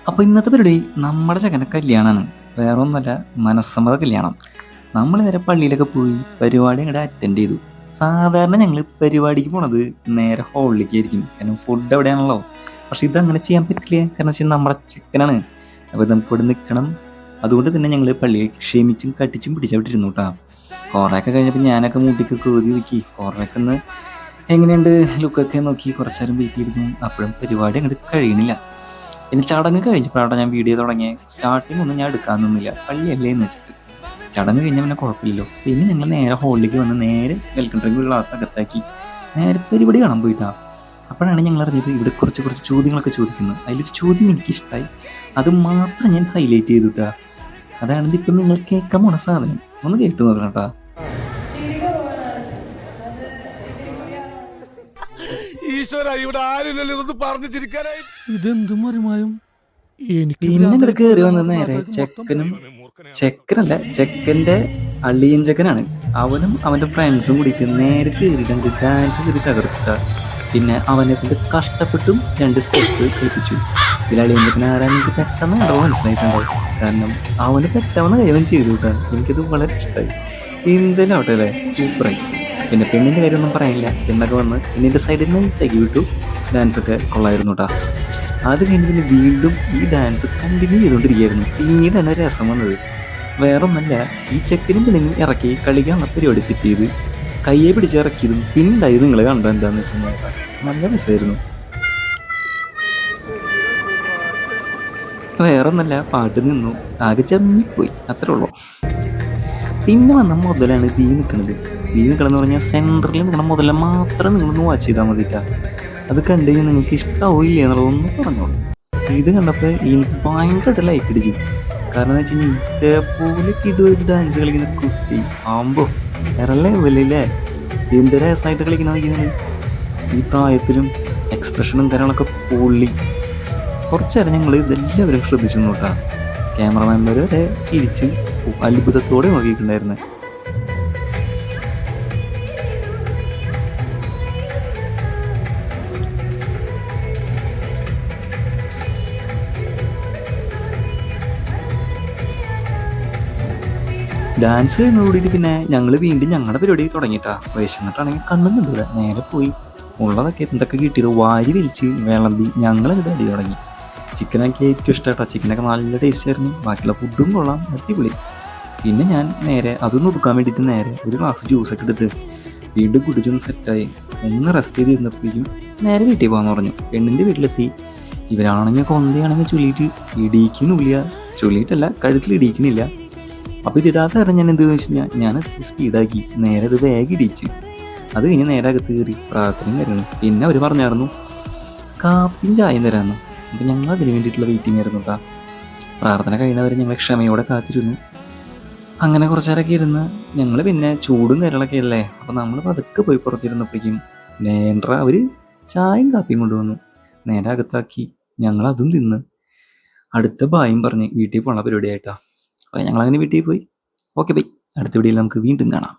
അപ്പോൾ ഇന്നത്തെ പരിപാടി നമ്മുടെ ചെക്കൻ്റെ കല്യാണമാണ്. വേറെ ഒന്നുമല്ല, മനസ്സമ്മത കല്യാണം. നമ്മൾ നേരെ പള്ളിയിലൊക്കെ പോയി പരിപാടി അങ്ങോട്ട് അറ്റൻഡ് ചെയ്തു. സാധാരണ ഞങ്ങൾ പരിപാടിക്ക് പോണത് നേരെ ഹോളിലേക്ക് ആയിരിക്കും, കാരണം ഫുഡ് എവിടെയാണല്ലോ. പക്ഷെ ഇതങ്ങനെ ചെയ്യാൻ പറ്റില്ല, കാരണം വെച്ചാൽ നമ്മുടെ ചെക്കനാണ്. അപ്പോൾ നമുക്ക് ഇവിടെ നിൽക്കണം. അതുകൊണ്ട് തന്നെ ഞങ്ങൾ പള്ളിയിൽ ക്ഷമിച്ചും കട്ടിച്ചും പിടിച്ചവിട്ടിരുന്നു കേട്ടോ. കുറേയൊക്കെ കഴിഞ്ഞപ്പോൾ ഞാനൊക്കെ മൂട്ടിക്കൊക്കെ ഊതി നോക്കി, കുറേയൊക്കെ ഒന്ന് എങ്ങനെയുണ്ട് ലുക്കൊക്കെ നോക്കി കുറച്ച് നേരം വെയിറ്റ് ചെയ്തിരുന്നു. അപ്പോഴും പരിപാടി അങ്ങോട്ട് കഴിയണില്ല. പിന്നെ ചടങ്ങ് കഴിഞ്ഞപ്പോഴാണ് ഞാൻ വീഡിയോ തുടങ്ങിയത്. സ്റ്റാർട്ടിങ് ഒന്നും ഞാൻ എടുക്കാൻ നിന്നില്ല, പള്ളിയല്ലേ എന്ന് വെച്ചിട്ട്. ചടങ്ങ് കഴിഞ്ഞാൽ പിന്നെ കുഴപ്പമില്ലല്ലോ. പിന്നെ ഞങ്ങൾ നേരെ ഹോളിലേക്ക് വന്ന് നേരെ വെൽക്കം ഡ്രിങ്ക് ഒരു ഗ്ലാസ് അകത്താക്കി നേരെ പരിപാടി കാണാൻ പോയിട്ടാ. അപ്പോഴാണ് ഞങ്ങൾ അറിഞ്ഞത് ഇവിടെ കുറച്ച് കുറച്ച് ചോദ്യങ്ങളൊക്കെ ചോദിക്കുന്നത്. അതിലൊരു ചോദ്യം എനിക്കിഷ്ടമായി, അത് മാത്രം ഞാൻ ഹൈലൈറ്റ് ചെയ്തുട്ടാ. അതാണിത് ഇപ്പം നിങ്ങൾ കേൾക്കാൻ പോണ സാധനം. ഒന്ന് കേട്ടു നോക്കണം കേട്ടാ. ഈശ്വര, ഇവിടെ ആരില്ലല്ലോ ഇതൊന്ന് പറഞ്ഞു ചിരിക്കാനായി. ഇതെന്ത് മറിമായും പിന്നെ ഇവിടെ കയറി വന്നത് നേരെ ചെക്കനല്ല, ചെക്കൻ്റെ അളിയൻ ചെക്കനാണ്. അവനും അവൻ്റെ ഫ്രണ്ട്സും കൂടിയിട്ട് നേരെ കയറിയിട്ടുണ്ട്, ഡാൻസ് കയറി തകർത്ത. പിന്നെ അവനെ കൊണ്ട് കഷ്ടപ്പെട്ടും 2 സ്റ്റെപ്പ് കളിപ്പിച്ചു. ഇതിൽ അളിയൻ ചെക്കൻ ആരാൻ എനിക്ക് പെട്ടെന്ന് കണ്ടോ മനസ്സിലായിട്ടുണ്ടാവും, കാരണം അവന് പറ്റാവുന്ന കാര്യം ചെയ്തു കേട്ടോ. എനിക്കത് വളരെ ഇഷ്ടമായി. എന്തായാലും ആവട്ടെ അല്ലേ, സൂപ്പറായി. പിന്നെ പെണ്ണിൻ്റെ കാര്യമൊന്നും പറയാനില്ല. പെണ്ണൊക്കെ വന്ന് പെണ്ണിൻ്റെ സൈഡിൽ നൈസാക്കി വിട്ടു. ഡാൻസൊക്കെ കൊള്ളായിരുന്നു കേട്ടോ. അത് കഴിഞ്ഞ് പിന്നെ വീണ്ടും ഈ ഡാൻസ് കണ്ടിന്യൂ ചെയ്തുകൊണ്ടിരിക്കുകയായിരുന്നു. പിന്നീടാണ് രസം വന്നത്. വേറൊന്നല്ല, ഈ ചെക്കനും പെണ്ണിനും ഇറക്കി കളിക്കാനുള്ള പരിപാടി സെറ്റ് ചെയ്ത് കയ്യെ പിടിച്ച് ഇറക്കിയതും പിന്നുണ്ടായത് നിങ്ങൾ കണ്ടോ എന്താണെന്ന് വെച്ച് കഴിഞ്ഞാൽ നല്ല രസമായിരുന്നു. വേറൊന്നല്ല, പാട്ട് നിന്നു, ആകെ ചമ്മിപ്പോയി, അത്രേ ഉള്ളൂ. പിന്നെ വന്ന മുതലാണ് തീ നിൽക്കുന്നത്. തീ നിൽക്കണമെന്ന് പറഞ്ഞാൽ സെൻറ്ററിൽ നിൽക്കണം മുതല മാത്രം നിങ്ങളൊന്ന് വാച്ച് ചെയ്താൽ മതിട്ടാ. അത് കണ്ടു കഴിഞ്ഞാൽ നിങ്ങൾക്ക് ഇഷ്ടമാവില്ല എന്നുള്ളതൊന്നും പറഞ്ഞോളൂ. ഇത് കണ്ടപ്പോൾ എനിക്ക് ഭയങ്കരമായിട്ട് ലൈക്ക് അടിച്ചു. കാരണം എന്ന് വെച്ച് കഴിഞ്ഞാൽ ഇതേപോലെ ഇടുവായിട്ട് ഡാൻസ് കളിക്കുന്ന കുട്ടി ആകുമ്പോൾ വേറെ ലെവലല്ലേ. എന്ത് രസമായിട്ട് കളിക്കണം കളിക്കുന്നത്. ഈ പ്രായത്തിലും എക്സ്പ്രഷനും കാര്യങ്ങളൊക്കെ പൊള്ളി. കുറച്ച് നേരം ഞങ്ങൾ ഇതെല്ലാവരും ശ്രദ്ധിച്ചു നോട്ടാ. ക്യാമറമാൻമാർ വരെ ചിരിച്ച് അത്ഭുതത്തോടെ നോക്കിയിട്ടുണ്ടായിരുന്നു. ഡാൻസ് കഴിഞ്ഞോടുകൂടിയിട്ട് പിന്നെ ഞങ്ങൾ വീണ്ടും ഞങ്ങളുടെ പരിപാടി തുടങ്ങിയിട്ടാ. വിശന്നിട്ടാണെങ്കിൽ കണ്ണുന്നുണ്ട്, നേരെ പോയി ഉള്ളതൊക്കെ എന്തൊക്കെ കിട്ടിയത് വാരി വലിച്ച് വിളമ്പി ഞങ്ങളിവിടെ അടി തുടങ്ങി. ചിക്കനൊക്കെ ഏറ്റവും ഇഷ്ടമായിട്ടാ. ചിക്കനൊക്കെ നല്ല ടേസ്റ്റ് ആയിരുന്നു, ബാക്കിയുള്ള ഫുഡും കൊള്ളാം, അടിപൊളി. പിന്നെ ഞാൻ നേരെ അതൊന്ന് ഒതുക്കാൻ വേണ്ടിയിട്ട് നേരെ ഒരു ഗ്ലാസ് ജ്യൂസൊക്കെ എടുത്ത് വീണ്ടും കുടിച്ചൊന്ന് സെറ്റായി ഒന്ന് റെസ്റ്റ് ചെയ്ത് ഇരുന്നപ്പോഴേക്കും നേരെ വീട്ടിൽ പോകാമെന്ന് പറഞ്ഞു. പെണ്ണിൻ്റെ വീട്ടിലെത്തി. ഇവരാണെങ്കിൽ കൊന്തയാണെങ്കിൽ ചൊല്ലിയിട്ട് ഇടിക്കുന്നില്ല, ചൊല്ലിയിട്ടല്ല കഴുത്തിൽ ഇടിക്കുന്നില്ല. അപ്പോൾ ഇതിടാത്ത കാരണം ഞാൻ എന്തെന്ന് വെച്ച് കഴിഞ്ഞാൽ ഞാൻ സ്പീഡാക്കി നേരെ അത് വേഗം ഇടിച്ച്. അത് കഴിഞ്ഞ് നേരെ അകത്ത് കയറി പ്രാർത്ഥനയും കാര്യങ്ങളും. പിന്നെ അവർ പറഞ്ഞായിരുന്നു കാപ്പിയും ചായയും തരാമെന്ന്. അപ്പം ഞങ്ങൾ അതിന് വേണ്ടിയിട്ടുള്ള വെയിറ്റിംഗ് ആയിരുന്നു കേട്ടോ. പ്രാർത്ഥന കഴിയുന്നവരെ ഞങ്ങൾ ക്ഷമയോടെ കാത്തിരുന്നു. അങ്ങനെ കുറച്ച് നേരമൊക്കെ ഇരുന്ന് ഞങ്ങൾ പിന്നെ ചൂടും കാര്യങ്ങളൊക്കെ അല്ലേ, അപ്പോൾ നമ്മൾ പതുക്കെ പോയി പുറത്തിരുന്നപ്പോഴേക്കും നേരെ അവർ ചായയും കാപ്പിയും കൊണ്ടുവന്നു. നേരെ അകത്താക്കി ഞങ്ങൾ അതും തിന്ന് അടുത്ത ബായും പറഞ്ഞ് വീട്ടിൽ പോകണ പരിപാടിയായിട്ടാണ്. അപ്പോൾ ഞങ്ങളങ്ങനെ വീട്ടിൽ പോയി. ഓക്കെ ബൈ, അടുത്ത വീഡിയോയിൽ നമുക്ക് വീണ്ടും കാണാം.